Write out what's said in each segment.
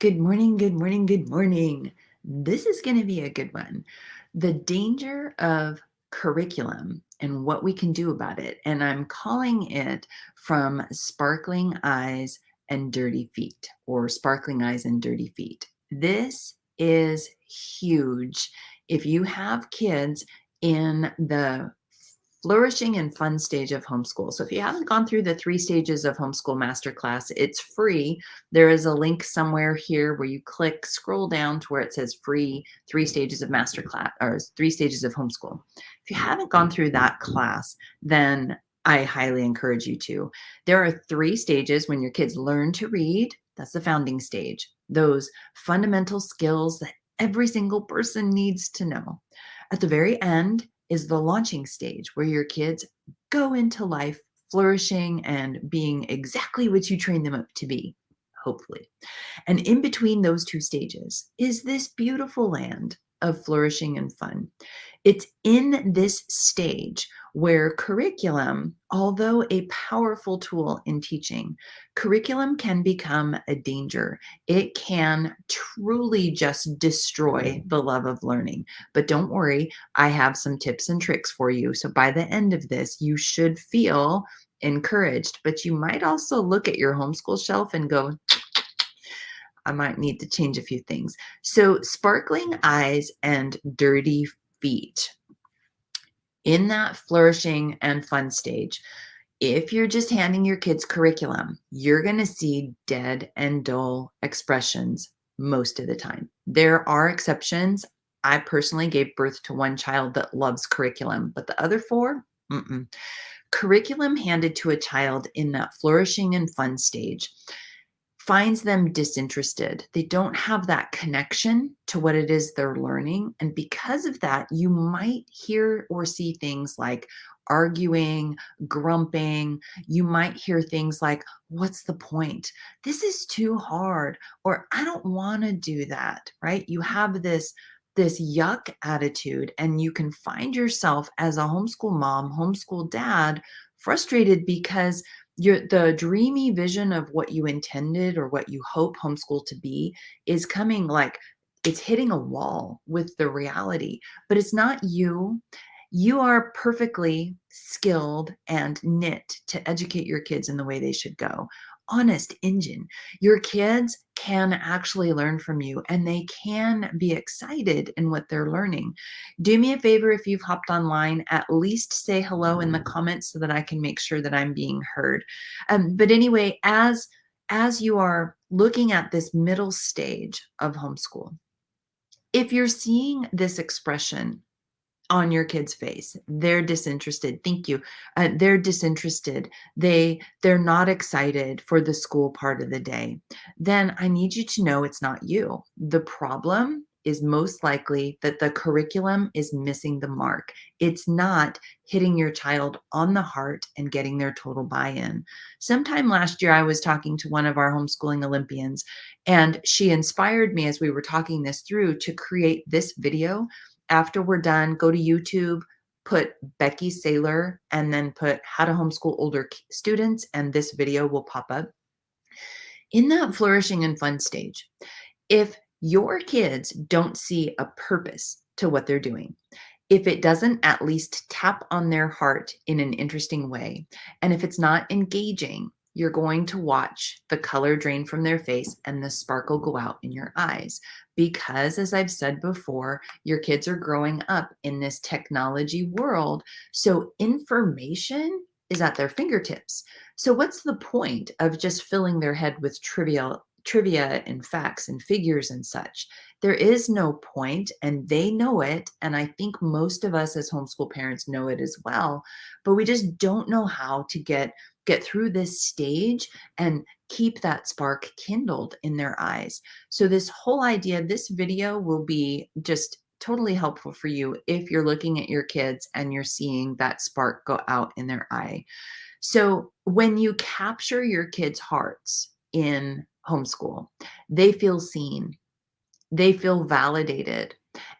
Good morning, good morning, good morning. This is going to be a good one. The danger of curriculum and what we can do about it. And I'm calling it From Sparkling Eyes and Dirty Feet, or Sparkling Eyes and Dirty Feet. This is huge. If you have kids in the flourishing and fun stage of homeschool. So if you haven't gone through the 3 stages of homeschool masterclass, it's free. There is a link somewhere here where you click, scroll down to where it says free 3 stages of masterclass or 3 stages of homeschool. If you haven't gone through that class, then I highly encourage you to. There are 3 stages when your kids learn to read. That's the founding stage. Those fundamental skills that every single person needs to know. At the very end is the launching stage where your kids go into life flourishing and being exactly what you train them up to be, hopefully. And in between those 2 stages is this beautiful land of flourishing and fun. It's in this stage where curriculum, although a powerful tool in teaching, curriculum can become a danger. It can truly just destroy the love of learning. But don't worry, I have some tips and tricks for you. So by the end of this, you should feel encouraged, but you might also look at your homeschool shelf and go, I might need to change a few things. So, sparkling eyes and dirty feet. In that flourishing and fun stage, if you're just handing your kids curriculum, you're going to see dead and dull expressions most of the time. There are exceptions. I personally gave birth to one child that loves curriculum, but the other 4, mm-mm. Curriculum handed to a child in that flourishing and fun stage finds them disinterested. They don't have that connection to what it is they're learning. And because of that, you might hear or see things like arguing, grumping. You might hear things like, what's the point? This is too hard, or I don't want to do that, right? You have this yuck attitude, and you can find yourself as a homeschool mom, homeschool dad, frustrated because the dreamy vision of what you intended or what you hope homeschool to be is coming, like it's hitting a wall with the reality. But it's not you. You are perfectly skilled and knit to educate your kids in the way they should go. Honest engine. Your kids can actually learn from you, and they can be excited in what they're learning. Do me a favor, if you've hopped online, at least say hello in the comments so that I can make sure that I'm being heard. But anyway, as you are looking at this middle stage of homeschool, if you're seeing this expression on your kid's face, they're disinterested. Thank you. They're disinterested. They're not excited for the school part of the day. Then I need you to know it's not you. The problem is most likely that the curriculum is missing the mark. It's not hitting your child on the heart and getting their total buy-in. Sometime last year, I was talking to one of our homeschooling Olympians, and she inspired me as we were talking this through to create this video. After we're done, go to YouTube, put Bekki Sayler, and then put how to homeschool older students, and this video will pop up. In that flourishing and fun stage, if your kids don't see a purpose to what they're doing, if it doesn't at least tap on their heart in an interesting way, and if it's not engaging, you're going to watch the color drain from their face and the sparkle go out in your eyes. Because, as I've said before, your kids are growing up in this technology world. So information is at their fingertips. So what's the point of just filling their head with trivia and facts and figures and such? There is no point, and they know it. And I think most of us as homeschool parents know it as well, but we just don't know how to get through this stage and keep that spark kindled in their eyes. So this whole idea, this video will be just totally helpful for you if you're looking at your kids and you're seeing that spark go out in their eye. So when you capture your kids' hearts in homeschool, they feel seen, they feel validated,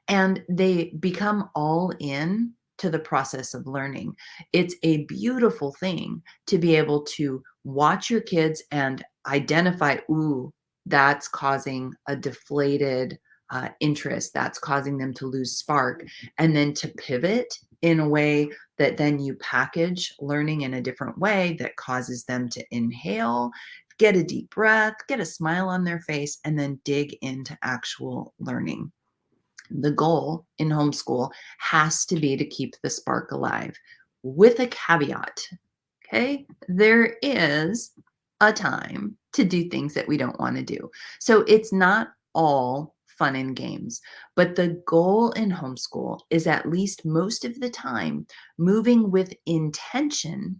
and they become all in to the process of learning. It's a beautiful thing to be able to watch your kids and identify, ooh, that's causing a deflated interest. That's causing them to lose spark. And then to pivot in a way that then you package learning in a different way that causes them to inhale, get a deep breath, get a smile on their face, and then dig into actual learning. The goal in homeschool has to be to keep the spark alive with a caveat. Okay. There is a time to do things that we don't want to do. So it's not all fun and games, but the goal in homeschool is at least most of the time moving with intention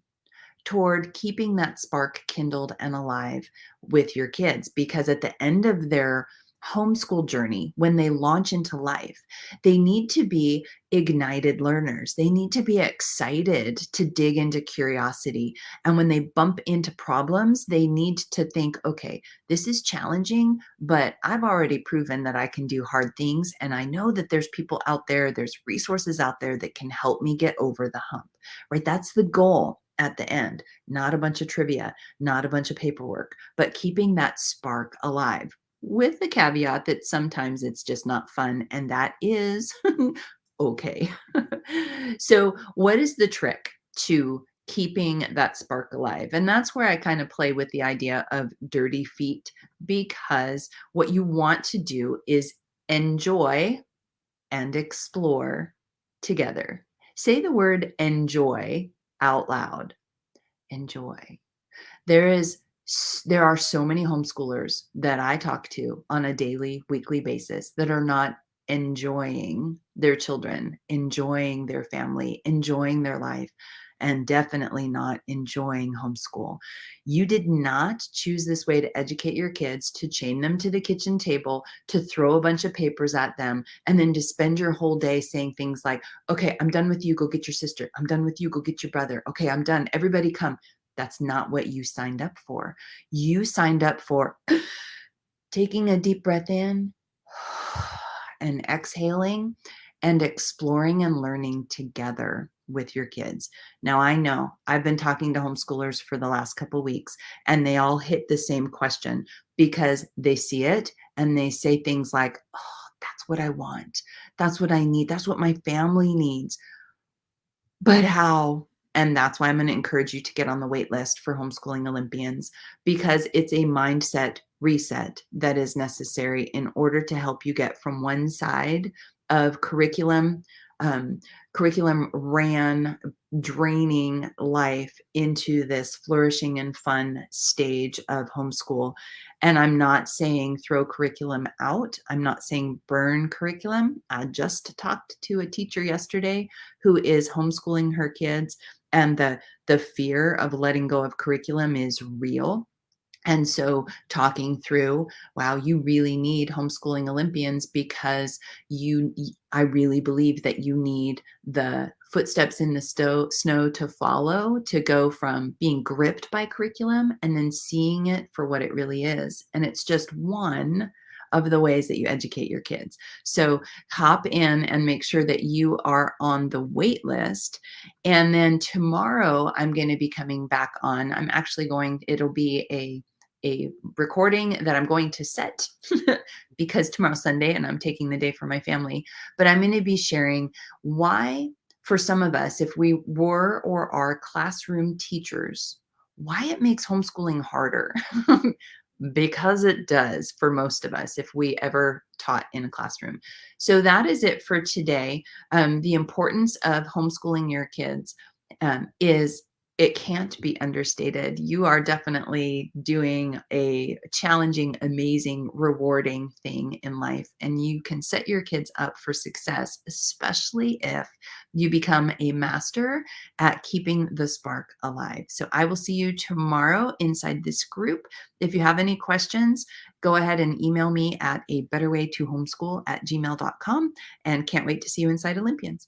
toward keeping that spark kindled and alive with your kids. Because at the end of their homeschool journey, when they launch into life, they need to be ignited learners. They need to be excited to dig into curiosity. And when they bump into problems, they need to think, okay, this is challenging, but I've already proven that I can do hard things. And I know that there's people out there, there's resources out there that can help me get over the hump, right? That's the goal at the end, not a bunch of trivia, not a bunch of paperwork, but keeping that spark alive with the caveat that sometimes it's just not fun. And that is okay. So, what is the trick to keeping that spark alive? And that's where I kind of play with the idea of dirty feet, because what you want to do is enjoy and explore together. Say the word enjoy out loud. Enjoy. There are so many homeschoolers that I talk to on a daily, weekly basis that are not enjoying their children, enjoying their family, enjoying their life, and definitely not enjoying homeschool. You did not choose this way to educate your kids, to chain them to the kitchen table, to throw a bunch of papers at them, and then to spend your whole day saying things like, okay, I'm done with you, go get your sister. I'm done with you, go get your brother. Okay, I'm done. Everybody come. That's not what you signed up for. You signed up for taking a deep breath in and exhaling and exploring and learning together with your kids. Now, I know I've been talking to homeschoolers for the last couple weeks, and they all hit the same question because they see it and they say things like, oh, that's what I want. That's what I need. That's what my family needs. But how? And that's why I'm going to encourage you to get on the wait list for Homeschooling Olympians, because it's a mindset reset that is necessary in order to help you get from one side of um, curriculum ran, draining life into this flourishing and fun stage of homeschool. And I'm not saying throw curriculum out. I'm not saying burn curriculum. I just talked to a teacher yesterday who is homeschooling her kids, and the fear of letting go of curriculum is real. And so talking through, wow, you really need Homeschooling Olympians because I really believe that you need the footsteps in the snow to follow, to go from being gripped by curriculum and then seeing it for what it really is. And it's just one of the ways that you educate your kids. So hop in and make sure that you are on the wait list. And then tomorrow I'm going to be coming back on. It'll be a recording that I'm going to set because tomorrow's Sunday and I'm taking the day for my family. But I'm going to be sharing why, for some of us, if we were or are classroom teachers, why it makes homeschooling harder. Because it does for most of us if we ever taught in a classroom. So that is it for today. The importance of homeschooling your kids is, it can't be understated. You are definitely doing a challenging, amazing, rewarding thing in life, and you can set your kids up for success, especially if you become a master at keeping the spark alive. So I will see you tomorrow inside this group. If you have any questions, go ahead and email me at abetterwaytohomeschool@gmail.com, and can't wait to see you inside Olympians.